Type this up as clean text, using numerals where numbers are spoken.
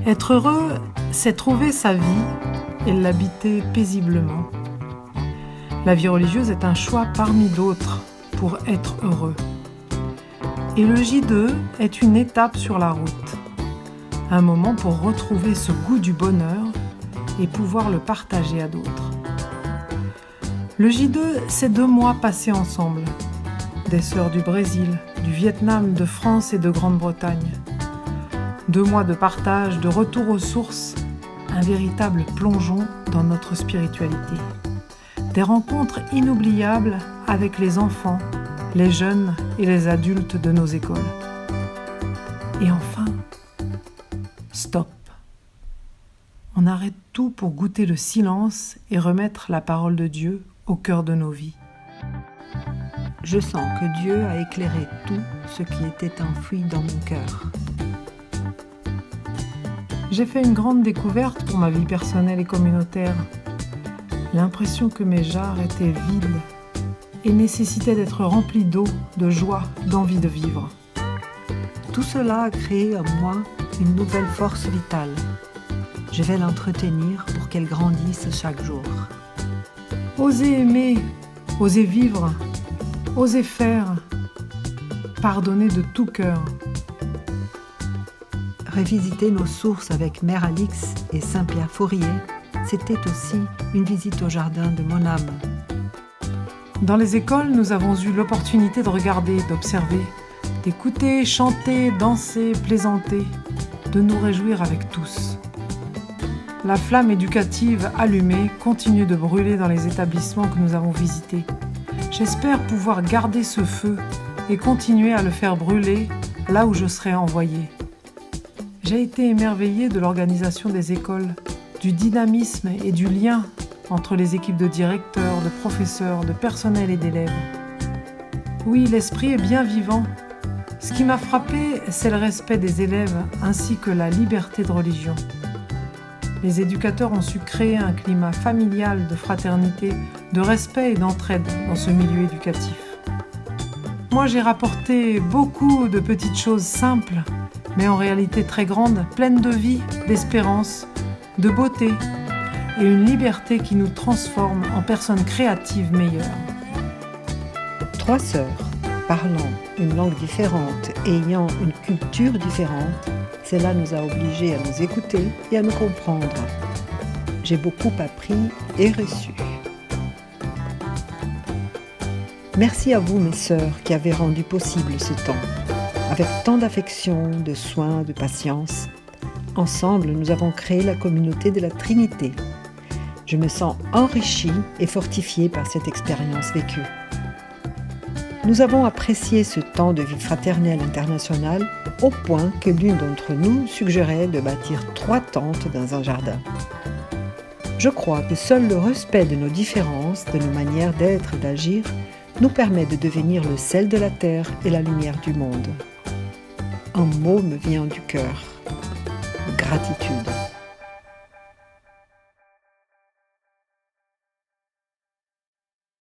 Être heureux, c'est trouver sa vie et l'habiter paisiblement. La vie religieuse est un choix parmi d'autres pour être heureux. Et le J2 est une étape sur la route. Un moment pour retrouver ce goût du bonheur et pouvoir le partager à d'autres. Le J2, c'est 2 mois passés ensemble. Des sœurs du Brésil, du Vietnam, de France et de Grande-Bretagne. 2 mois de partage, de retour aux sources, un véritable plongeon dans notre spiritualité. Des rencontres inoubliables avec les enfants, les jeunes et les adultes de nos écoles. Et enfin, stop. On arrête tout pour goûter le silence et remettre la parole de Dieu au cœur de nos vies. Je sens que Dieu a éclairé tout ce qui était enfoui dans mon cœur. J'ai fait une grande découverte pour ma vie personnelle et communautaire. L'impression que mes jarres étaient vides et nécessitaient d'être remplis d'eau, de joie, d'envie de vivre. Tout cela a créé en moi une nouvelle force vitale. Je vais l'entretenir pour qu'elle grandisse chaque jour. Osez aimer, osez vivre, osez faire, pardonner de tout cœur. Revisiter nos sources avec Mère Alix et Saint-Pierre Fourier, c'était aussi une visite au jardin de mon âme. Dans les écoles, nous avons eu l'opportunité de regarder, d'observer, d'écouter, chanter, danser, plaisanter, de nous réjouir avec tous. La flamme éducative allumée continue de brûler dans les établissements que nous avons visités. J'espère pouvoir garder ce feu et continuer à le faire brûler là où je serai envoyée. J'ai été émerveillée de l'organisation des écoles, du dynamisme et du lien entre les équipes de directeurs, de professeurs, de personnel et d'élèves. Oui, l'esprit est bien vivant. Ce qui m'a frappée, c'est le respect des élèves ainsi que la liberté de religion. Les éducateurs ont su créer un climat familial de fraternité, de respect et d'entraide dans ce milieu éducatif. Moi, j'ai rapporté beaucoup de petites choses simples, mais en réalité très grandes, pleines de vie, d'espérance, de beauté et une liberté qui nous transforme en personnes créatives meilleures. 3 sœurs, parlant une langue différente et ayant une culture différente, cela nous a obligés à nous écouter et à nous comprendre. J'ai beaucoup appris et reçu. Merci à vous, mes sœurs, qui avez rendu possible ce temps. Avec tant d'affection, de soins, de patience, ensemble, nous avons créé la communauté de la Trinité. Je me sens enrichie et fortifiée par cette expérience vécue. Nous avons apprécié ce temps de vie fraternelle internationale au point que l'une d'entre nous suggérait de bâtir 3 tentes dans un jardin. Je crois que seul le respect de nos différences, de nos manières d'être et d'agir, nous permet de devenir le sel de la terre et la lumière du monde. Un mot me vient du cœur. Gratitude.